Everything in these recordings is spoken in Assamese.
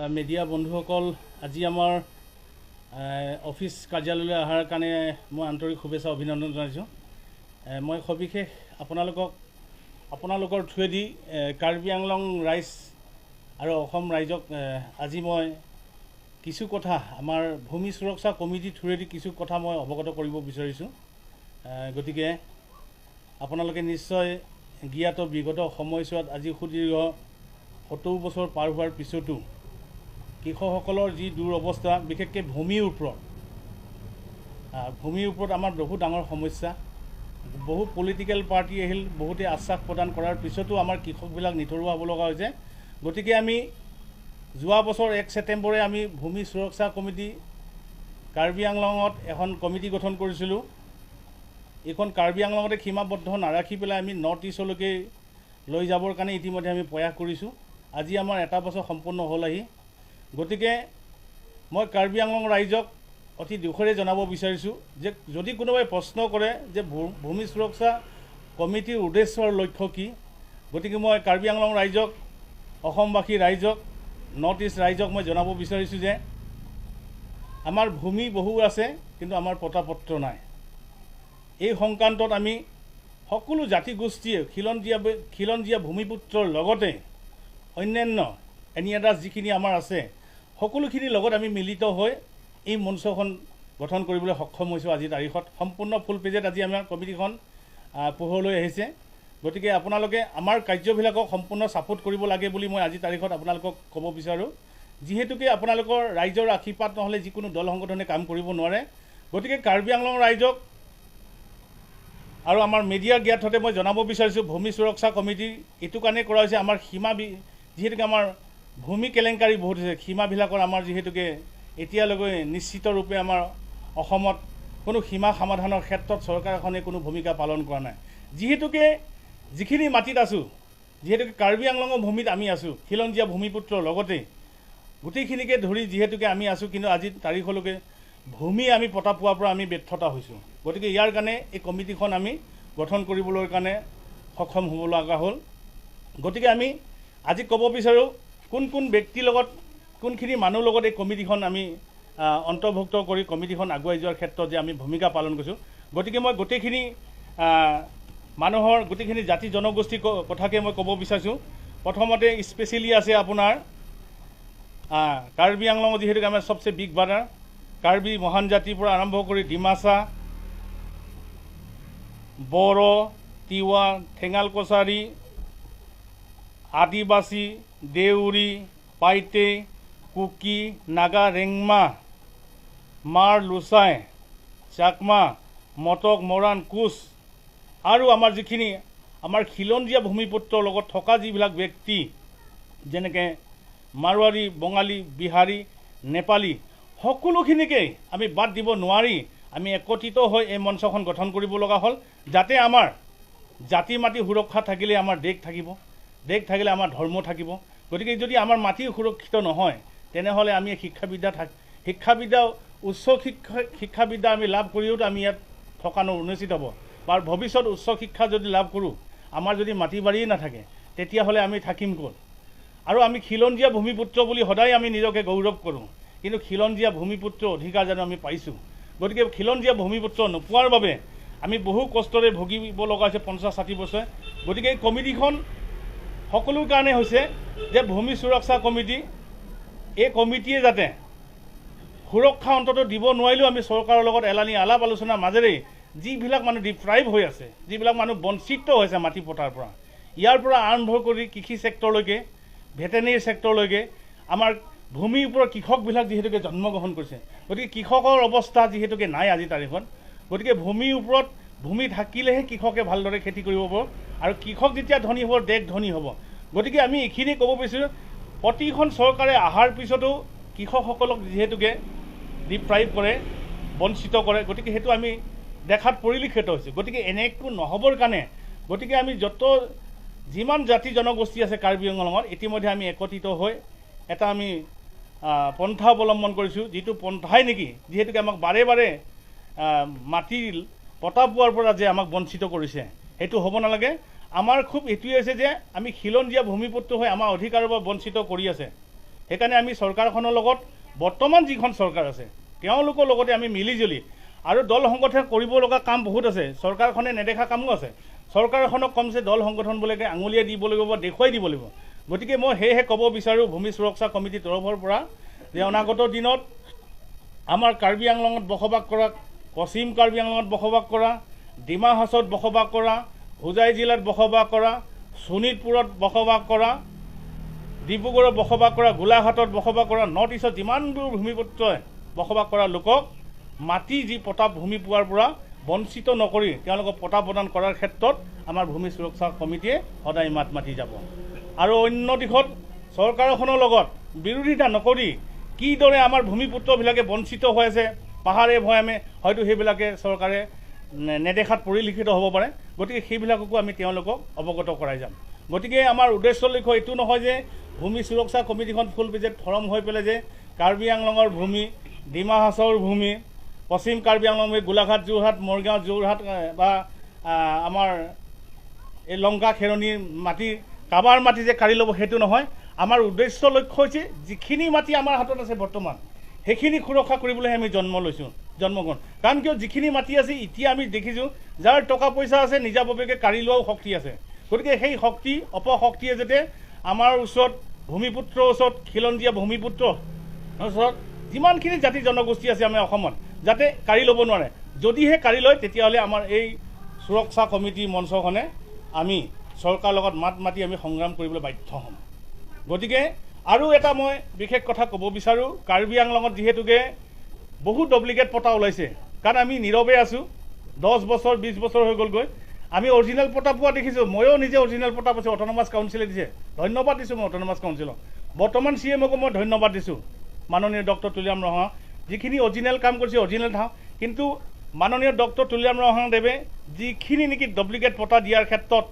মিডিয়া বন্ধুসকল, আজি আমাৰ অফিচ কাৰ্যালয়লৈ অহাৰ কাৰণে মই আন্তৰিক শুভেচ্ছা অভিনন্দন জনাইছোঁ। মই সবিশেষ আপোনালোকৰ থ্ৰুৱেদি কাৰ্বি আংলং ৰাইজ আৰু অসম ৰাইজক আজি মই কিছু কথা আমাৰ ভূমি সুৰক্ষা কমিটিৰ থ্ৰুৱেদি কিছু কথা মই অৱগত কৰিব বিচাৰিছোঁ। গতিকে আপোনালোকে নিশ্চয় জ্ঞাত বিগত সময়ছোৱাত আজি সুদীৰ্ঘ 70 বছৰ পাৰ হোৱাৰ পিছতো কৃষকসকলৰ যি দুৰৱস্থা, বিশেষকৈ ভূমিৰ ওপৰত আমাৰ বহু ডাঙৰ সমস্যা। বহু পলিটিকেল পাৰ্টি আহিল, বহুতে আশ্বাস প্ৰদান কৰাৰ পিছতো আমাৰ কৃষকবিলাক নিথৰুৱা হ'ব লগা হৈছে। গতিকে আমি যোৱা বছৰ 1 ছেপ্টেম্বৰে আমি ভূমি সুৰক্ষা কমিটি কাৰ্বি আংলঙত এখন কমিটি গঠন কৰিছিলোঁ। এইখন কাৰ্বি আংলঙতে সীমাবদ্ধ নাৰাখি পেলাই আমি নৰ্থ ইষ্টলৈকে লৈ যাবৰ কাৰণে ইতিমধ্যে আমি প্ৰয়াস কৰিছোঁ। আজি আমাৰ 1 বছৰ সম্পূৰ্ণ হ'ল আহি। গতিকে মই কাৰ্বি আংলং ৰাইজক অতি দুখেৰে জনাব বিচাৰিছোঁ যে যদি কোনোবাই প্ৰশ্ন কৰে যে ভূমি সুৰক্ষা কমিটিৰ উদ্দেশ্য আৰু লক্ষ্য কি, গতিকে মই কাৰ্বি আংলং ৰাইজক, অসমবাসী ৰাইজক, নৰ্থ ইষ্ট ৰাইজক মই জনাব বিচাৰিছোঁ যে আমাৰ ভূমি বহু আছে, কিন্তু আমাৰ পটাপত্ৰ নাই। এই সংক্ৰান্তত আমি সকলো জাতিগোষ্ঠীয়ে খিলঞ্জীয়া ভূমিপুত্ৰৰ লগতে অন্যান্য এনিয়াদাস যিখিনি আমাৰ আছে সকলোখিনিৰ লগত আমি মিলিত হৈ এই মঞ্চখন গঠন কৰিবলৈ সক্ষম হৈছোঁ। আজিৰ তাৰিখত সম্পূৰ্ণ ফুল পেজত আজি আমাৰ কমিটিখন পোহৰলৈ আহিছে। গতিকে আপোনালোকে আমাৰ কাৰ্যবিলাকক সম্পূৰ্ণ ছাপোৰ্ট কৰিব লাগে বুলি মই আজিৰ তাৰিখত আপোনালোকক ক'ব বিচাৰোঁ। যিহেতুকে আপোনালোকৰ ৰাইজৰ আশীৰ্বাদ নহ'লে যিকোনো দল সংগঠনে কাম কৰিব নোৱাৰে। গতিকে কাৰ্বি আংলং ৰাইজক আৰু আমাৰ মিডিয়াৰ জ্ঞাততে মই জনাব বিচাৰিছোঁ, ভূমি সুৰক্ষা কমিটি এইটো কাৰণে কৰা হৈছে, আমাৰ যিহেতুকে আমাৰ ভূমি কেলেংকাৰী বহুত হৈছে, সীমাবিলাকৰ আমাৰ যিহেতুকে এতিয়ালৈকে নিশ্চিত ৰূপে আমাৰ অসমত কোনো সীমা সমাধানৰ ক্ষেত্ৰত চৰকাৰখনে কোনো ভূমিকা পালন কৰা নাই। যিহেতুকে যিখিনি মাটিত আছোঁ, যিহেতুকে কাৰ্বি আংলঙৰ ভূমিত আমি আছোঁ, খিলঞ্জীয়া ভূমিপুত্ৰৰ লগতে গোটেইখিনিকে ধৰি যিহেতুকে আমি আছোঁ, কিন্তু আজিৰ তাৰিখলৈকে ভূমি আমি পতা পোৱাৰ পৰা আমি ব্যৰ্থতা হৈছোঁ। গতিকে ইয়াৰ কাৰণে এই কমিটিখন আমি গঠন কৰিবলৈ কাৰণে সক্ষম হ'ব লগা হ'ল। গতিকে আমি আজি ক'ব বিচাৰোঁ কোন কোন ব্যক্তিৰ লগত, কোনখিনি মানুহৰ লগত এই কমিটিখন আমি অন্তৰ্ভুক্ত কৰি কমিটিখন আগুৱাই যোৱাৰ ক্ষেত্ৰত যে আমি ভূমিকা পালন কৰিছোঁ। গতিকে মই গোটেইখিনি মানুহৰ গোটেইখিনি জাতি জনগোষ্ঠীৰ কথাকে মই ক'ব বিচাৰিছোঁ। প্ৰথমতে স্পেচিয়েলি আছে আপোনাৰ কাৰ্বি আংলঙত যিহেতুকে আমাৰ চবচে বিগ ব্ৰাদাৰ কাৰ্বি মহান জাতিৰ পৰা আৰম্ভ কৰি ডিমাচা, বড়ো, তিৱা, ঠেঙাল কছাৰী, আদিবাসী, দেউৰী, পাইটে, কুকি, নাগা, ৰেংমা, মাৰ, লুচাই, চাকমা, মটক, মৰাণ, কোচ আৰু আমাৰ যিখিনি আমাৰ খিলঞ্জীয়া ভূমিপুত্ৰৰ লগত থকা যিবিলাক ব্যক্তি যেনেকৈ মাৰোৱাৰী, বঙালী, বিহাৰী, নেপালী, সকলোখিনিকেই আমি বাদ দিব নোৱাৰি আমি একত্ৰিত হৈ এই মঞ্চখন গঠন কৰিব লগা হ'ল, যাতে আমাৰ জাতি মাটি সুৰক্ষা থাকিলে আমাৰ দেশ থাকিব, দেশ থাকিলে আমাৰ ধৰ্ম থাকিব। গতিকে যদি আমাৰ মাটি সুৰক্ষিত নহয়, তেনেহ'লে আমি শিক্ষাবিদ্যা উচ্চ শিক্ষাবিদ্যা আমি লাভ কৰিওতো আমি ইয়াত থকা অনুচিত হ'ব। বা ভৱিষ্যত উচ্চ শিক্ষা যদি লাভ কৰোঁ, আমাৰ যদি মাটি বাৰীয়ে নাথাকে, তেতিয়াহ'লে আমি থাকিম ক'ত? আৰু আমি খিলঞ্জীয়া ভূমিপুত্ৰ বুলি সদায় আমি নিজকে গৌৰৱ কৰোঁ, কিন্তু খিলঞ্জীয়া ভূমিপুত্ৰ অধিকাৰ জানো আমি পাইছোঁ? গতিকে খিলঞ্জীয়া ভূমিপুত্ৰ নোপোৱাৰ বাবে আমি বহু কষ্টৰে ভুগিব লগা হৈছে 50-60 বছৰ। গতিকে এই কমিটিখন সকলোৰ কাৰণে হৈছে যে ভূমি সুৰক্ষা কমিটি, এই কমিটিয়ে যাতে সুৰক্ষা অন্ততঃ দিব নোৱাৰিলেও আমি চৰকাৰৰ লগত এলানি আলাপ আলোচনাৰ মাজেৰে যিবিলাক মানুহ ডিপ্ৰাইভ হৈ আছে, যিবিলাক মানুহ বঞ্চিত হৈছে মাটি পটাৰ পৰা, ইয়াৰ পৰা আৰম্ভ কৰি কৃষি ছেক্টৰলৈকে, ভেটেনেৰী ছেক্টৰলৈকে আমাৰ ভূমিৰ ওপৰত কৃষকবিলাক যিহেতুকে জন্মগ্ৰহণ কৰিছে। গতিকে কৃষকৰ অৱস্থা যিহেতুকে নাই আজিৰ তাৰিখত। গতিকে ভূমিৰ ওপৰত ভূমি থাকিলেহে কৃষকে ভালদৰে খেতি কৰিব পাৰিব, আৰু কৃষক যেতিয়া ধনী হ'ব, দেশ ধনী হ'ব। গতিকে আমি এইখিনি ক'ব বিচাৰোঁ, প্ৰতিখন চৰকাৰে অহাৰ পিছতো কৃষকসকলক যিহেতুকে ডিপ্ৰাইভ কৰে, বঞ্চিত কৰে। গতিকে সেইটো আমি দেখাত পৰিলক্ষিত হৈছে। গতিকে এনেকৈ নহ'বৰ কাৰণে গতিকে আমি যিমান জাতি জনগোষ্ঠী আছে কাৰ্বি আংলঙত ইতিমধ্যে আমি একত্ৰিত হৈ এটা আমি পন্থা অৱলম্বন কৰিছোঁ, যিটো পন্থাই নেকি যিহেতুকে আমাক বাৰে বাৰে মাটিৰ পতা পোৱাৰ পৰা যে আমাক বঞ্চিত কৰিছে, সেইটো হ'ব নালাগে। আমাৰ খুব এইটোৱে হৈছে যে আমি খিলঞ্জীয়া ভূমিপুত্ৰ হৈ আমাৰ অধিকাৰৰ পৰা বঞ্চিত কৰি আছে, সেইকাৰণে আমি চৰকাৰখনৰ লগত বৰ্তমান যিখন চৰকাৰ আছে তেওঁলোকৰ লগতে আমি মিলিজুলি আৰু দল সংগঠন কৰিব লগা কাম বহুত আছে, চৰকাৰখনে নেদেখা কামো আছে। চৰকাৰখনক কমছে দল সংগঠন বুলিকে আঙুলিয়াই দিব লাগিব বা দেখুৱাই দিব লাগিব। গতিকে মই সেয়েহে ক'ব বিচাৰোঁ ভূমি সুৰক্ষা কমিটিৰ তৰফৰ পৰা যে অনাগত দিনত আমাৰ কাৰ্বি আংলঙত বসবাস কৰা, পশ্চিম কাৰ্বি আংলঙত বসবাস কৰা, ডিমা হাছাওত বসবাস কৰা, হোজাই জিলাত বসবাস কৰা, শোণিতপুৰত বসবাস কৰা, ডিব্ৰুগড়ত বসবাস কৰা, গোলাঘাটত বসবাস কৰা, নৰ্থ ইষ্টত যিমানবোৰ ভূমিপুত্ৰই বসবাস কৰা লোকক মাটি যি পটা ভূমি পোৱাৰ পৰা বঞ্চিত নকৰি তেওঁলোকক পটা প্ৰদান কৰাৰ ক্ষেত্ৰত আমাৰ ভূমি সুৰক্ষা কমিটিয়ে সদায় মাত মাতি যাব। আৰু অন্য দিশত চৰকাৰখনৰ লগত বিৰোধিতা নকৰি কিদৰে আমাৰ ভূমিপুত্ৰবিলাকে বঞ্চিত হৈ আছে পাহাৰে ভৈয়ামে, হয়তো সেইবিলাকে চৰকাৰে নেদেখাত পৰিলক্ষিত হ'ব পাৰে। গতিকে সেইবিলাককো আমি তেওঁলোকক অৱগত কৰাই যাম। গতিকে আমাৰ উদ্দেশ্য লক্ষ্য এইটো নহয় যে ভূমি সুৰক্ষা কমিটিখন ফুল পেজেড ফৰম হৈ পেলাই যে কাৰ্বি আংলঙৰ ভূমি, ডিমা হাছাওৰ ভূমি, পশ্চিম কাৰ্বি আংলং, গোলাঘাট, যোৰহাট, মৰিগাঁও, যোৰহাট বা আমাৰ এই লংকা খেৰণিৰ মাটি কাৰোবাৰ মাটি যে কাঢ়ি ল'ব সেইটো নহয়। আমাৰ উদ্দেশ্য লক্ষ্য হৈছে যিখিনি মাটি আমাৰ হাতত আছে বৰ্তমান সেইখিনি সুৰক্ষা কৰিবলৈহে আমি জন্মগ্ৰহণ। কাৰণ কিয় যিখিনি মাটি আছে এতিয়া আমি দেখিছোঁ যাৰ টকা পইচা আছে নিজাববীয়াকৈ কাঢ়ি লোৱাও শক্তি আছে। গতিকে সেই শক্তি অপশক্তিয়ে যাতে আমাৰ ওচৰত ভূমিপুত্ৰৰ ওচৰত খিলঞ্জীয়া ভূমিপুত্ৰৰ ওচৰত যিমানখিনি জাতি জনগোষ্ঠী আছে আমাৰ অসমত যাতে কাঢ়ি ল'ব নোৱাৰে। যদিহে কাঢ়ি লয় তেতিয়াহ'লে আমাৰ এই সুৰক্ষা কমিটি মঞ্চখনে আমি চৰকাৰৰ লগত মাত মাতি আমি সংগ্ৰাম কৰিবলৈ বাধ্য হ'ম। গতিকে আৰু এটা মই বিশেষ কথা ক'ব বিচাৰোঁ, কাৰ্বি আংলঙত যিহেতুকে বহুত ডুপ্লিকেট পটা ওলাইছে, কাৰণ আমি নীৰৱে আছোঁ। 10 বছৰ 20 বছৰ হৈ গ'লগৈ, আমি অৰিজিনেল পটা পোৱা দেখিছোঁ। ময়ো নিজে অৰিজিনেল পটা পাইছোঁ, অট'নমাছ কাউন্সিলে দিছে, ধন্যবাদ দিছোঁ মই অট'নমাছ কাউন্সিলক। বৰ্তমান CMকো মই ধন্যবাদ দিছোঁ, মাননীয় ডক্টৰ তুলিৰাম ৰহা, যিখিনি অৰিজিনেল কাম কৰিছে অৰিজিনেল ধাওঁ। কিন্তু মাননীয় ডক্টৰ তুলিৰাম ৰহাদেৱে যিখিনি নেকি ডুপ্লিকেট পটা দিয়াৰ ক্ষেত্ৰত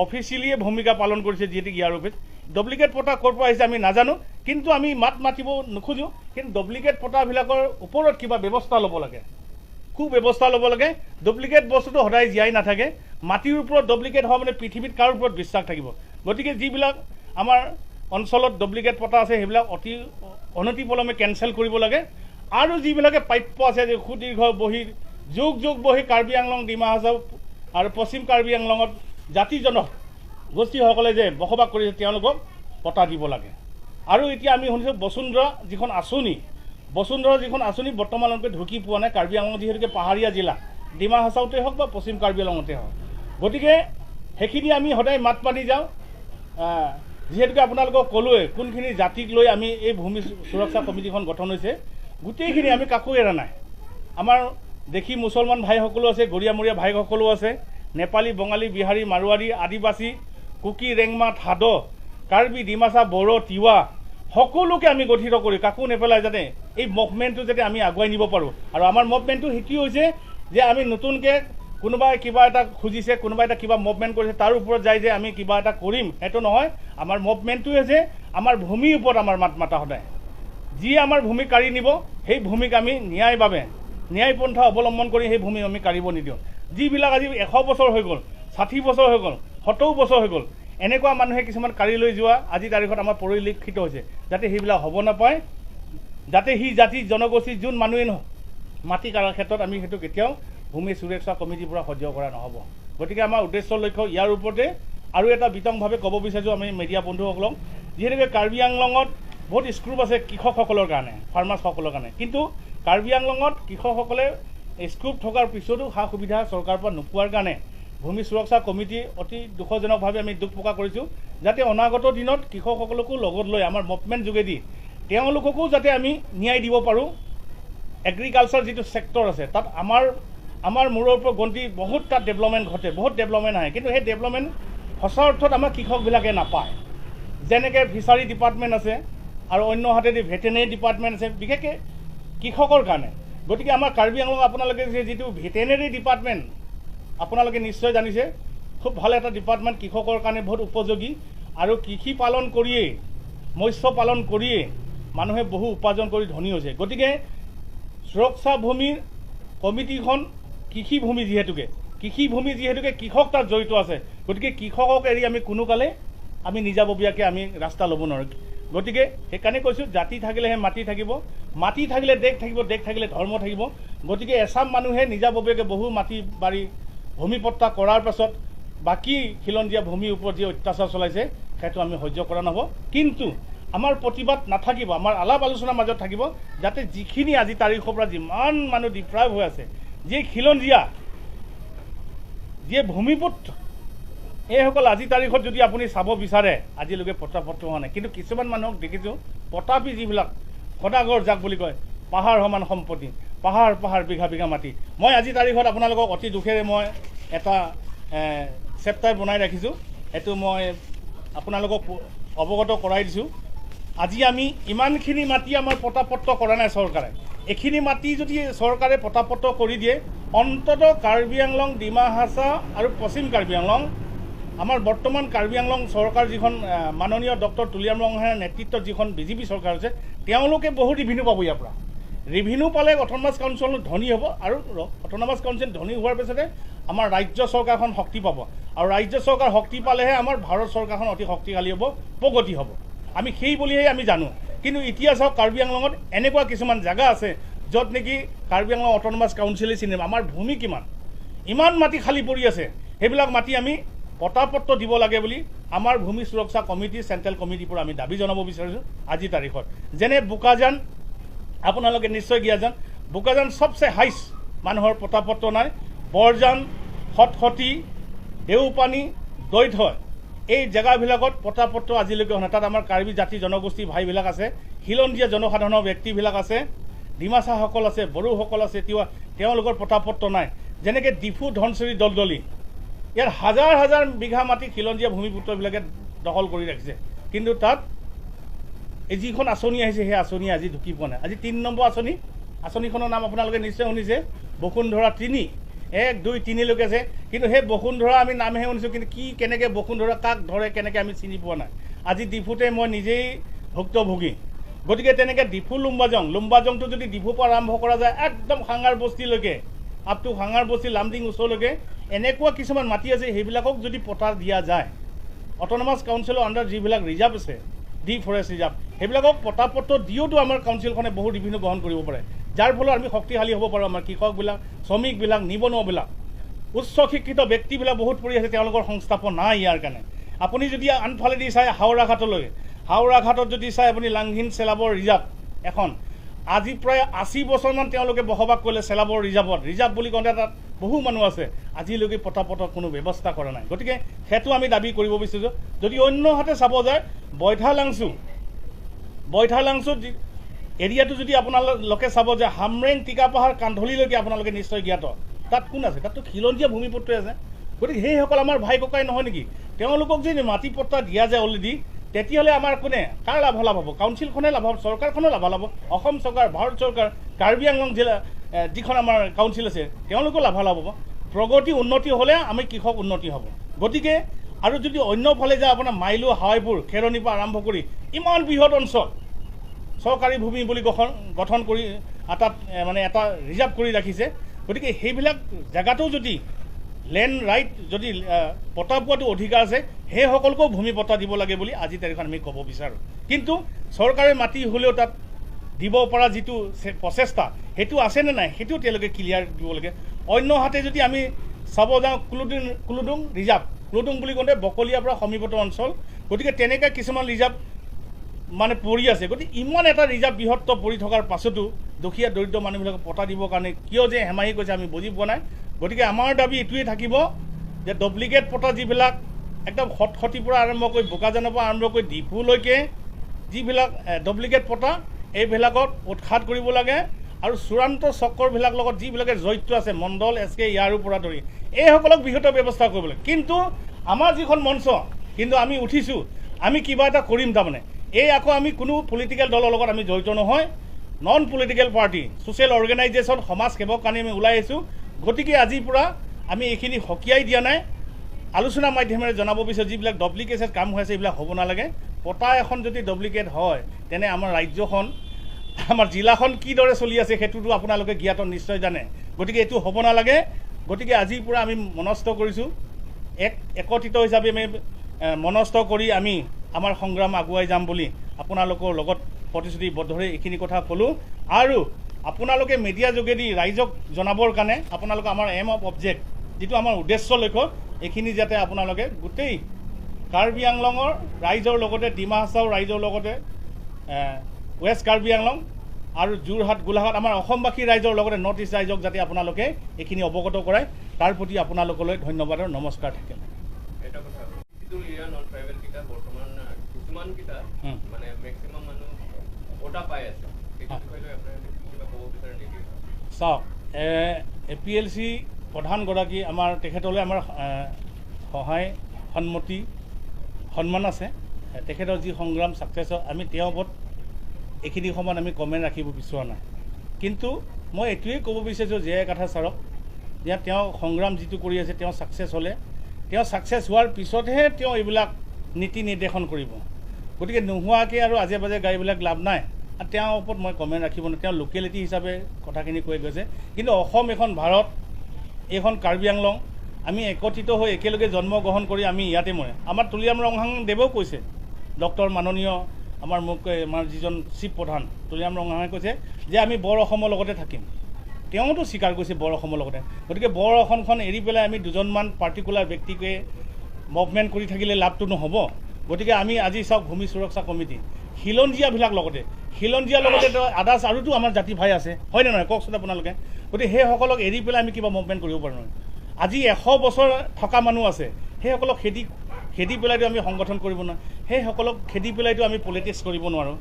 অফিচিয়েলিয়ে ভূমিকা পালন কৰিছে, যিহেতু ইয়াৰ অফিচ ডুপ্লিকেট পটা ক'ৰ পৰা আহিছে আমি নাজানো, কিন্তু আমি মাত মাতিব নোখোজোঁ। কিন্তু ডুপ্লিকেট পটাবিলাকৰ ওপৰত কিবা ব্যৱস্থা ল'ব লাগে, ব্যৱস্থা ল'ব লাগে। ডুপ্লিকেট বস্তুটো সদায় জীয়াই নাথাকে। মাটিৰ ওপৰত ডুপ্লিকেট হোৱা মানে পৃথিৱীত কাৰ ওপৰত বিশ্বাস থাকিব। গতিকে যিবিলাক আমাৰ অঞ্চলত ডুপ্লিকেট পটা আছে সেইবিলাক অতি অনতিপলমে কেঞ্চেল কৰিব লাগে। আৰু যিবিলাকে প্ৰাপ্য আছে যে সুদীৰ্ঘ বহি যুগ যুগ বহি কাৰ্বি আংলং, ডিমা হাছাও আৰু পশ্চিম কাৰ্বি আংলঙত জাতি জনগোষ্ঠীসকলে যে বসবাস কৰিছে তেওঁলোকক পটা দিব লাগে। আৰু এতিয়া আমি শুনিছোঁ বসুন্ধৰা যিখন আঁচনি বৰ্তমানলৈকে ঢুকি পোৱা নাই। কাৰ্বি আংলং যিহেতুকে পাহাৰীয়া জিলা, ডিমা হাছাওতে হওক বা পশ্চিম কাৰ্বি আংলঙতে হওক, গতিকে সেইখিনি আমি সদায় মাত মাতি যাওঁ। যিহেতুকে আপোনালোকক ক'লোৱে কোনখিনি জাতিক লৈ আমি এই ভূমি সুৰক্ষা কমিটিখন গঠন হৈছে, গোটেইখিনি আমি কাকো এৰা নাই। আমাৰ দেখি মুছলমান ভাইসকলো আছে, গৰীয়ামৰীয়া ভাইসকলো আছে, নেপালী, বঙালী, বিহাৰী, মাৰোৱাৰী, আদিবাসী, কুকি, ৰেংমা, থাদ, কাৰ্বি, ডিমাচা, বড়ো, তিৱা সকলোকে আমি গঠিত কৰি কাকো নেপেলাই যাতে এই মুভমেণ্টটো যাতে আমি আগুৱাই নিব পাৰোঁ। আৰু আমাৰ মুভমেণ্টটো সেইটো হৈছে যে আমি নতুনকৈ কোনোবাই কিবা এটা খুজিছে, কোনোবাই এটা কিবা মুভমেণ্ট কৰিছে তাৰ ওপৰত যায় যে আমি কিবা এটা কৰিম, সেইটো নহয়। আমাৰ মুভমেণ্টটোৱে হৈছে আমাৰ ভূমিৰ ওপৰত আমাৰ মাত মাতা সদায়। যি আমাৰ ভূমি কাঢ়ি নিব সেই ভূমিক আমি ন্যায়পন্থা অৱলম্বন কৰি সেই ভূমি আমি কাঢ়িব নিদিওঁ। যিবিলাক আজি 100 বছৰ হৈ গ'ল, 60 বছৰ হৈ গ'ল, 70 বছৰ হৈ গ'ল, এনেকুৱা মানুহে কিছুমান কাঢ়ি লৈ যোৱা আজি তাৰিখত আমাৰ পৰিলক্ষিত হৈছে, যাতে সেইবিলাক হ'ব নাপায়। যাতে সি জাতি জনগোষ্ঠী যোন মানুহে মাটি কাঢ়াৰ ক্ষেত্ৰত আমি সেইটো কেতিয়াও ভূমি সুৰক্ষা কমিটিৰ পৰা সহ্য কৰা নহ'ব। গতিকে আমাৰ উদ্দেশ্য লক্ষ্য ইয়াৰ ওপৰতে আৰু এটা বিতংভাৱে ক'ব বিচাৰিছোঁ আমি মিডিয়া বন্ধুসকলক, যিহেতুকে কাৰ্বি আংলঙত বহুত স্ক্ৰুপ আছে কৃষকসকলৰ কাৰণে, ফাৰ্মাৰ্ছসকলৰ কাৰণে, কিন্তু কাৰ্বি আংলঙত কৃষকসকলে স্ক্ৰুপ থকাৰ পিছতো সা সুবিধা চৰকাৰৰ পৰা নোপোৱাৰ কাৰণে ভূমি সুৰক্ষা কমিটি অতি দুখজনকভাৱে আমি দুখ প্ৰকাশ কৰিছোঁ। যাতে অনাগত দিনত কৃষকসকলকো লগত লৈ আমাৰ মুভমেণ্ট যোগেদি তেওঁলোককো যাতে আমি ন্যায় দিব পাৰোঁ। এগ্ৰিকালচাৰ যিটো ছেক্টৰ আছে তাত আমাৰ মূৰৰ ওপৰত গন্তি বহুত তাত ডেভেলপমেণ্ট ঘটে, বহুত ডেভেলপমেণ্ট আহে, কিন্তু সেই ডেভেলপমেণ্ট সঁচা অৰ্থত আমাৰ কৃষকবিলাকে নাপায়। যেনেকৈ ফিচাৰী ডিপাৰ্টমেণ্ট আছে আৰু অন্য হাতেদি ভেটেনেৰী ডিপাৰ্টমেণ্ট আছে, বিশেষকৈ কৃষকৰ কাৰণে। গতিকে আমাৰ কাৰ্বি আংলং আপোনালোকে যিটো ভেটেনেৰী ডিপাৰ্টমেণ্ট আপোনালোকে নিশ্চয় জানিছে, খুব ভাল এটা ডিপাৰ্টমেণ্ট, কৃষকৰ কাৰণে বহুত উপযোগী। আৰু কৃষি পালন কৰিয়েই, মৎস্য পালন কৰিয়েই মানুহে বহু উপাৰ্জন কৰি ধনী হৈছে। গতিকে সুৰক্ষা ভূমিৰ কমিটিখন কৃষিভূমি যিহেতুকে কৃষক তাত জড়িত আছে, গতিকে কৃষকক এৰি আমি কোনো কালে আমি নিজাববীয়াকৈ আমি ৰাস্তা ল'ব নোৱাৰোঁ। গতিকে সেইকাৰণে কৈছোঁ জাতি থাকিলেহে মাটি থাকিব, মাটি থাকিলে দেশ থাকিব, দেশ থাকিলে ধৰ্ম থাকিব। গতিকে এচাম মানুহে নিজাববীয়াকৈ বহু মাটি বাৰী ভূমিপট্টা কৰাৰ পাছত বাকী খিলঞ্জীয়া ভূমিৰ ওপৰত যি অত্যাচাৰ চলাইছে সেইটো আমি সহ্য কৰা নহ'ব। কিন্তু আমাৰ প্ৰতিবাদ নাথাকিব, আমাৰ আলাপ আলোচনাৰ মাজত থাকিব, যাতে যিখিনি আজি তাৰিখৰ পৰা যিমান মানুহ ডিপ্ৰাইভ হৈ আছে, যি খিলঞ্জীয়া, যিয়ে ভূমিপুত্ৰ, এইসকল আজি তাৰিখত যদি আপুনি চাব বিচাৰে আজিলৈকে পত্তাপত্ৰ হোৱা নাই। কিন্তু কিছুমান মানুহক দেখিছোঁ পতাপি যিবিলাক সদাগৰ যাক বুলি কয়, পাহাৰ সমান সম্পত্তি, পাহাৰ পাহাৰ বিঘা বিঘা মাটি। মই আজি তাৰিখত আপোনালোকক অতি দুখেৰে মই এটা চেপ্টাৰ বনাই ৰাখিছোঁ, এইটো মই আপোনালোকক অৱগত কৰাই দিছোঁ। আজি আমি ইমানখিনি মাটি আমাৰ পতাপত্ৰ কৰা নাই চৰকাৰে। এইখিনি মাটি যদি চৰকাৰে পতাপত্ৰ কৰি দিয়ে, অন্ততঃ কাৰ্বি আংলং, ডিমা হাছাও আৰু পশ্চিম কাৰ্বি আংলং, আমাৰ বৰ্তমান কাৰ্বি আংলং চৰকাৰ যিখন মাননীয় ডক্টৰ তুলিয়াম ৰঙাৰ নেতৃত্বত যিখন বিজেপি চৰকাৰ হৈছে, তেওঁলোকে বহু ৰিভিনিউ পাব ইয়াৰ পৰা। ৰিভিনিউ পালে অট'নমাছ কাউন্সিল ধনী হ'ব, আৰু অট'নমাছ কাউন্সিল ধনী হোৱাৰ পিছতে আমাৰ ৰাজ্য চৰকাৰখন শক্তি পাব, আৰু ৰাজ্য চৰকাৰ শক্তি পালেহে আমাৰ ভাৰত চৰকাৰখন অতি শক্তিশালী হ'ব, প্ৰগতি হ'ব। আমি সেই বুলিহে আমি জানো। কিন্তু এতিয়া চাওক কাৰ্বি আংলঙত এনেকুৱা কিছুমান জেগা আছে য'ত নেকি কাৰ্বি আংলং অট'নমাছ কাউন্সিলে চিনি নাপায়। আমাৰ ভূমি কিমান, ইমান মাটি খালী পৰি আছে, সেইবিলাক মাটি আমি পতাপত্ৰ দিব লাগে বুলি আমাৰ ভূমি সুৰক্ষা কমিটি, চেণ্ট্ৰেল কমিটিৰ পৰা আমি দাবী জনাব বিচাৰিছোঁ আজিৰ তাৰিখত। যেনে বোকাজান, আপোনালোকে নিশ্চয় জ্ঞাতজান, বোকাজান চবচে হাইষ্ট মানুহৰ পতাপত্ৰ নাই। বৰজান, সতসতী, দেওপানী, দৈথয়, এই জেগাবিলাকত পতাপত্ৰ আজিলৈকে হোৱা নাই। তাত আমাৰ কাৰ্বি জাতি জনগোষ্ঠী ভাইবিলাক আছে, খিলঞ্জীয়া জনসাধাৰণৰ ব্যক্তিবিলাক আছে, ডিমাচাসকল আছে, বড়োসকল আছে, তেওঁলোকৰ পতাপত্ৰ নাই। যেনেকৈ ডিফু, ধনচিৰি, দলদলি, ইয়াত হাজাৰ হাজাৰ বিঘা মাটি খিলঞ্জীয়া ভূমিপুত্ৰবিলাকে দখল কৰি ৰাখিছে। কিন্তু তাত এই যিখন আঁচনি আহিছে সেই আঁচনি আজি ঢুকি পোৱা নাই। আজি ৩ নম্বৰ আঁচনিখনৰ নাম আপোনালোকে নিশ্চয় শুনিছে, বসুন্ধৰা ৩, ১, ২, ৩লৈকে আছে। কিন্তু সেই বসুন্ধৰা আমি নামহে শুনিছোঁ, কিন্তু কি কেনেকৈ বসুন্ধৰা কাক ধৰে কেনেকৈ আমি চিনি পোৱা নাই। আজি ডিফুতে মই নিজেই ভুক্তভোগী। গতিকে তেনেকৈ ডিফু লুম্বাজংটো যদি ডিফুৰ পৰা আৰম্ভ কৰা যায় একদম সাঙাৰ বস্তিলৈকে, আপ টু সাঙাৰ বস্তি লামডিং ওচৰলৈকে এনেকুৱা কিছুমান মাটি আছে, সেইবিলাকক যদি পতা দিয়া যায়, অট'নমাছ কাউন্সিলৰ আণ্ডাৰ যিবিলাক ৰিজাৰ্ভ আছে, ডি ফৰেষ্ট ৰিজাৰ্ভ, সেইবিলাকক পতাপত্ৰ দিওঁতো আমাৰ কাউন্সিলখনে বহুত ৰিভিনিউ গ্ৰহণ কৰিব পাৰে, যাৰ ফলত আমি শক্তিশালী হ'ব পাৰোঁ। আমাৰ কৃষকবিলাক, শ্ৰমিকবিলাক, নিবনুৱাবিলাক, উচ্চ শিক্ষিত ব্যক্তিবিলাক বহুত পৰি আছে, তেওঁলোকৰ সংস্থাপন নাই ইয়াৰ কাৰণে। আপুনি যদি আনফালেদি চাই হাওৰাঘাটলৈ, হাওৰাঘাটত যদি চাই আপুনি লাংহিন চেলাবৰ ৰিজাৰ্ভ এখন, আজি প্ৰায় ৮০ বছৰমান তেওঁলোকে বসবাস কৰিলে চেলাবৰ ৰিজাৰ্ভত। ৰিজাৰ্ভ বুলি কওঁতে তাত বহু মানুহ আছে, আজিলৈকে পতাপত্ৰৰ কোনো ব্যৱস্থা কৰা নাই। গতিকে সেইটো আমি দাবী কৰিব বিচাৰিছোঁ। যদি অন্যহাতে চাব যায়, বৈঠালাংচু এৰিয়াটো যদি আপোনালোকে চাব যে হামৰেং, টিকাপাহাৰ, কান্ধলিলৈকে আপোনালোকে নিশ্চয় জ্ঞাত, তাত কোন আছে? তাততো খিলঞ্জীয়া ভূমিপুত্ৰই আছে। গতিকে সেইসকল আমাৰ ভাই ককাই নহয় নেকি? তেওঁলোকক যদি মাটি পট্টা দিয়া যায় অলৰেডি, তেতিয়াহ'লে আমাৰ কোনে, কাৰ লাভালাভ হ'ব? কাউন্সিলখনে লাভ হ'ব, চৰকাৰখনে লাভালাভ হ'ব, অসম চৰকাৰ, ভাৰত চৰকাৰ, কাৰ্বি আংলং জিলা যিখন আমাৰ কাউন্সিল আছে তেওঁলোকেও লাভালাভ হ'ব। প্ৰগতি উন্নতি হ'লে আমি কৃষক উন্নতি হ'ব। গতিকে আৰু যদি অন্যফালে যায় আপোনাৰ মাইলু, হাৱাইপুৰ, খেৰণিৰ পৰা আৰম্ভ কৰি ইমান বৃহৎ অঞ্চল চৰকাৰী ভূমি বুলি গঠন কৰি তাত মানে এটা ৰিজাৰ্ভ কৰি ৰাখিছে। গতিকে সেইবিলাক জেগাতো যদি লেণ্ড ৰাইট, যদি পটা পোৱাটো অধিকাৰ আছে, সেইসকলকো ভূমি পট্টা দিব লাগে বুলি আজি তাৰিখত আমি ক'ব বিচাৰোঁ। কিন্তু চৰকাৰে মাটি হ'লেও তাত দিব পৰা যিটো প্ৰচেষ্টা সেইটো আছেনে নাই, সেইটো তেওঁলোকে ক্লিয়াৰ দিব লাগে। অন্য হাতে যদি আমি চাব যাওঁ, কুলুডুং ৰিজাৰ্ভ, কুলুডুং বুলি কওঁতে বকলীয়াৰ পৰা সমীপত অঞ্চল। গতিকে তেনেকৈ কিছুমান ৰিজাৰ্ভ মানে পৰি আছে। গতিকে ইমান এটা ৰিজাৰ্ভ বৃহত্তৰ পৰি থকাৰ পাছতো দুখীয়া দৰিদ্ৰ মানুহবিলাকক পটা দিবৰ কাৰণে কিয় যে হেমাহি কৈছে আমি বুজি পোৱা নাই। গতিকে আমাৰ দাবী এইটোৱেই থাকিব যে ডুপ্লিকেট পটা যিবিলাক একদম সতসতীৰ পৰা আৰম্ভ কৰি বোকাজানৰ পৰা আৰম্ভ কৰি ডিফুলৈকে যিবিলাক ডুপ্লিকেট পটা, এইবিলাকত উৎখাত কৰিব লাগে। আৰু চূড়ান্ত চক্ৰবিলাক লগত যিবিলাকে জড়িত আছে, মণ্ডল, SK ইয়াৰো পৰা ধৰি এইসকলক বৃহৎ ব্যৱস্থা কৰিব লাগে। কিন্তু আমাৰ যিখন মঞ্চ, কিন্তু আমি উঠিছোঁ, আমি কিবা এটা কৰিম। তাৰমানে এই আকৌ আমি কোনো পলিটিকেল দলৰ লগত আমি জড়িত নহয়, non political party, social organisation, সমাজ সেৱক কাৰণে আমি ওলাই আহিছোঁ। গতিকে আজিৰ পৰা আমি এইখিনি সকীয়াই দিয়া নাই। আলোচনাৰ মাধ্যমেৰে জনাব বিচাৰোঁ, যিবিলাক ডুপ্লিকেটেড কাম হৈ আছে এইবিলাক হ'ব নালাগে। পটা এখন যদি ডুপ্লিকেট হয়, তেনে আমাৰ ৰাজ্যখন, আমাৰ জিলাখন কিদৰে চলি আছে সেইটোতো আপোনালোকে জ্ঞাত নিশ্চয় জানে। গতিকে এইটো হ'ব নালাগে। গতিকে আজিৰ পৰা আমি মনস্থ কৰিছোঁ, একত্ৰিত হিচাপে আমি মনস্থ কৰি আমি আমাৰ সংগ্ৰাম আগুৱাই যাম বুলি আপোনালোকৰ লগত প্ৰতিশ্ৰুতিবদ্ধৰে এইখিনি কথা ক'লোঁ। আৰু আপোনালোকে মিডিয়া যোগেদি ৰাইজক জনাবৰ কাৰণে আপোনালোকে আমাৰ এম অফ অবজেক্ট যিটো আমাৰ উদ্দেশ্য লক্ষ্য এইখিনি যাতে আপোনালোকে গোটেই কাৰ্বি আংলঙৰ ৰাইজৰ লগতে ডিমা হাছাওৰ ৰাইজৰ লগতে ৱেষ্ট কাৰ্বি আংলং আৰু যোৰহাট গোলাঘাট আমাৰ অসমবাসী ৰাইজৰ লগতে নৰ্থ ইষ্ট ৰাইজক যাতে আপোনালোকে এইখিনি অৱগত কৰায় তাৰ প্ৰতি আপোনালোকলৈ ধন্যবাদ আৰু নমস্কাৰ থাকিল। চাওক APLC প্ৰধানগৰাকী আমাৰ তেখেতলৈ আমাৰ সহায় সন্মতি সন্মান আছে। তেখেতৰ যি সংগ্ৰাম ছাকচেছ আমি তেওঁৰ ওপৰত এইখিনি সময়ত আমি কমেণ্ট ৰাখিব বিচৰা নাই। কিন্তু মই এইটোৱেই ক'ব বিচাৰিছোঁ যে কথা ছাৰক যে তেওঁ সংগ্ৰাম যিটো কৰি আছে তেওঁ ছাকচেছ হ'লে তেওঁ ছাকচেছ হোৱাৰ পিছতহে তেওঁ এইবিলাক নীতি নিৰ্দেশন কৰিব। গতিকে নোহোৱাকৈ আৰু আজে বাজে গাড়ীবিলাক লাভ নাই। আৰু তেওঁৰ ওপৰত মই কমেণ্ট ৰাখিব নোৱাৰোঁ। তেওঁ লোকেলিটি হিচাপে কথাখিনি কৈ গৈছে। কিন্তু অসম এখন ভাৰত, এইখন কাৰ্বি আংলং, আমি একত্ৰিত হৈ একেলগে জন্মগ্ৰহণ কৰি আমি ইয়াতে মৰে। আমাৰ তুলিয়াম ৰংহাংদেৱেও কৈছে, ডক্টৰ মাননীয় আমাৰ যিজন চিফ প্ৰধান তুলিয়াম ৰংহাঙে কৈছে যে আমি বৰ অসমৰ লগতে থাকিম। তেওঁতো স্বীকাৰ কৰিছে বৰ অসমৰ লগতে। গতিকে বৰ অসমখন এৰি পেলাই আমি দুজনমান পাৰ্টিকুলাৰ ব্যক্তিকে মুভমেণ্ট কৰি থাকিলে লাভটো নহ'ব। গতিকে আমি আজি চাওক ভূমি সুৰক্ষা কমিটি খিলঞ্জীয়াবিলাক লগতে আদাৰ্ছ আৰুতো আমাৰ জাতি ভাই আছে, হয়নে নহয় কওকচোন আপোনালোকে। গতিকে সেইসকলক এৰি পেলাই আমি কিবা মুভমেণ্ট কৰিব পাৰোঁ নহয়। আজি 100 বছৰ থকা মানুহ আছে, সেইসকলক খেদি পেলাইতো আমি সংগঠন কৰিব নোৱাৰোঁ। সেইসকলক খেদি পেলাইতো আমি পলিটিক্স কৰিব নোৱাৰোঁ।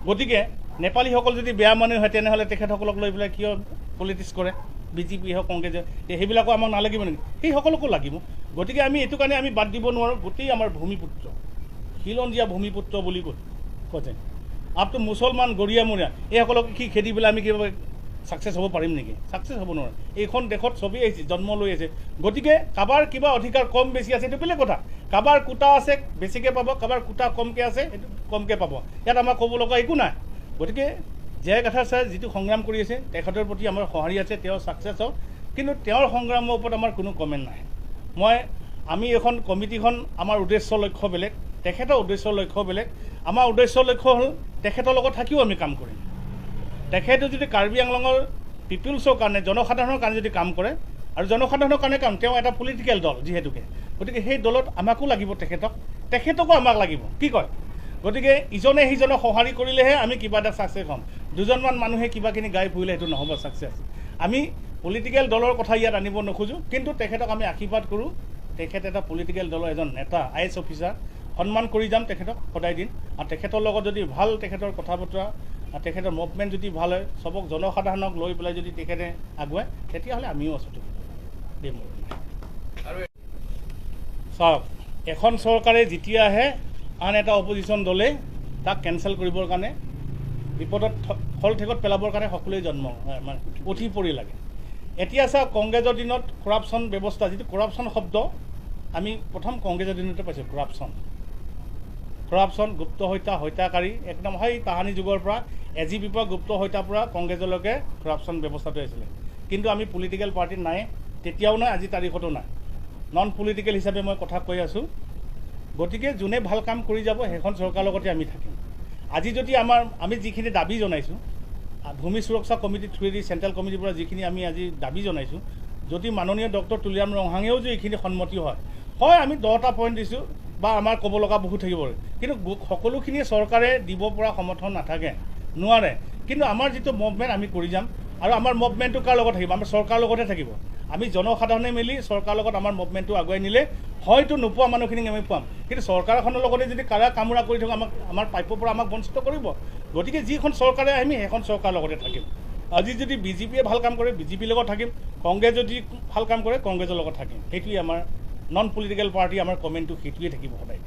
গতিকে নেপালীসকল যদি বেয়া মানুহ হয় তেনেহ'লে তেখেতসকলক লৈ পেলাই কিয় পলিটিক্স কৰে? BJP হওক কংগ্ৰেছ সেইবিলাকো আমাক নালাগিব নেকি? সেইসকলকো লাগিব। গতিকে আমি এইটো কাৰণে আমি বাদ দিব নোৱাৰোঁ। গোটেই আমাৰ ভূমিপুত্ৰ খিলঞ্জীয়া ভূমিপুত্ৰ বুলি কৈছে আপতো মুছলমান গৰিয়ামৰীয়া এইসকলক কি খেদি পেলাই আমি কিবা ছাকচেছ হ'ব পাৰিম নেকি? ছাকচেছ হ'ব নোৱাৰে। এইখন দেশত চবেই আহিছে, জন্ম লৈ আছে। গতিকে কাৰোবাৰ কিবা অধিকাৰ কম বেছি আছে এইটো বেলেগ কথা। কাৰোবাৰ কোটা আছে বেছিকৈ পাব, কাৰোবাৰ কোটা কমকৈ আছে সেইটো কমকৈ পাব। ইয়াত আমাৰ ক'ব লগা একো নাই। গতিকে জয় গাথাৰ ছাৰ যিটো সংগ্ৰাম কৰি আছে তেখেতৰ প্ৰতি আমাৰ সঁহাৰি আছে, তেওঁ ছাকচেছ হওক। কিন্তু তেওঁৰ সংগ্ৰামৰ ওপৰত আমাৰ কোনো কমেণ্ট নাই। আমি এখন কমিটিখন আমাৰ উদ্দেশ্য লক্ষ্য বেলেগ, তেখেতৰ উদ্দেশ্য লক্ষ্য বেলেগ। আমাৰ উদ্দেশ্য লক্ষ্য হ'ল তেখেতৰ লগত থাকিও আমি কাম কৰিম। তেখেতে যদি কাৰ্বি আংলঙৰ পিপুলছৰ কাৰণে জনসাধাৰণৰ কাৰণে যদি কাম কৰে আৰু জনসাধাৰণৰ কাৰণে কাম, তেওঁ এটা পলিটিকেল দল যিহেতুকে, গতিকে সেই দলত আমাকো লাগিব, তেখেতকো আমাক লাগিব। কি কয়? গতিকে ইজনে সিজনক সঁহাৰি কৰিলেহে আমি কিবা এটা ছাকচেছ হ'ম। দুজনমান মানুহে কিবাখিনি গাই ফুৰিলে সেইটো নহ'ব ছাকচেছ। আমি পলিটিকেল দলৰ কথা ইয়াত আনিব নোখোজোঁ, কিন্তু তেখেতক আমি আশীৰ্বাদ কৰোঁ। তেখেত এটা পলিটিকেল দলৰ এজন নেতা, IAS অফিচাৰ, সন্মান কৰি যাম তেখেতক সদায় দিন। আৰু তেখেতৰ লগত যদি ভাল তেখেতৰ কথা বতৰা, তেখেতৰ মুভমেণ্ট যদি ভাল হয়, চবক জনসাধাৰণক লৈ পেলাই যদি তেখেতে আগুৱায় তেতিয়াহ'লে আমিও আছোঁ। চাওক, এখন চৰকাৰে যেতিয়া আহে আন এটা অপজিশ্যন দলে তাক কেঞ্চেল কৰিবৰ কাৰণে, বিপদত ফলঠেকত পেলাবৰ কাৰণে সকলোৱে উঠি পৰি লাগে। এতিয়া চাওক, কংগ্ৰেছৰ দিনত কৰাপশ্যন ব্যৱস্থা, যিটো কৰাপশ্যন শব্দ আমি প্ৰথম কংগ্ৰেছৰ দিনতে পাইছোঁ। কৰাপশ্যন গুপ্ত হত্যাকাৰী একদম সেই তাহানি যুগৰ পৰা AGPৰ পৰা গুপ্ত হত্যাৰ পৰা কংগ্ৰেছলৈকে কৰাপশ্যন ব্যৱস্থাটো আহিছিলে। কিন্তু আমি পলিটিকেল পাৰ্টিত নাই, তেতিয়াও নাই, আজি তাৰিখতো নাই। নন পলিটিকেল হিচাপে মই কথা কৈ আছোঁ। গতিকে যোনে ভাল কাম কৰি যাব সেইখন চৰকাৰৰ লগতে আমি থাকিম। আজি যদি আমি যিখিনি দাবী জনাইছোঁ, ভূমি সুৰক্ষা কমিটিৰ থ্ৰুৱেদি চেণ্ট্ৰেল কমিটিৰ পৰা যিখিনি আমি আজি দাবী জনাইছোঁ, যদি মাননীয় ডক্টৰ তুলিয়াম ৰংহাঙেও যদি এইখিনি সন্মতি হয়, আমি 10টা পইণ্ট দিছোঁ বা আমাৰ ক'ব লগা বহুত থাকিব। কিন্তু সকলোখিনি চৰকাৰে দিব পৰা সমৰ্থন নাথাকে, নোৱাৰে। কিন্তু আমাৰ যিটো মুভমেণ্ট আমি কৰি যাম, আৰু আমাৰ মুভমেণ্টটো কাৰ লগত থাকিব? আমাৰ চৰকাৰৰ লগতে থাকিব। আমি জনসাধাৰণে মিলি চৰকাৰৰ লগত আমাৰ মুভমেণ্টটো আগুৱাই নিলে হয়তো নোপোৱা মানুহখিনিক আমি পাম। কিন্তু চৰকাৰখনৰ লগতে যদি কামোৰা কৰি থাকোঁ, আমাৰ প্ৰাপ্যৰ পৰা আমাক বঞ্চিত কৰিব। গতিকে যিখন চৰকাৰে আমি সেইখন চৰকাৰৰ লগতে থাকিম। আজি যদি BJPয়ে ভাল কাম কৰে BJPৰ লগত থাকিম, কংগ্ৰেছ যদি ভাল কাম কৰে কংগ্ৰেছৰ লগত থাকিম। সেইটোৱে আমাৰ নন পলিটিকেল পাৰ্টি, আমাৰ কমেণ্টটো সেইটোৱে থাকিব সদায়।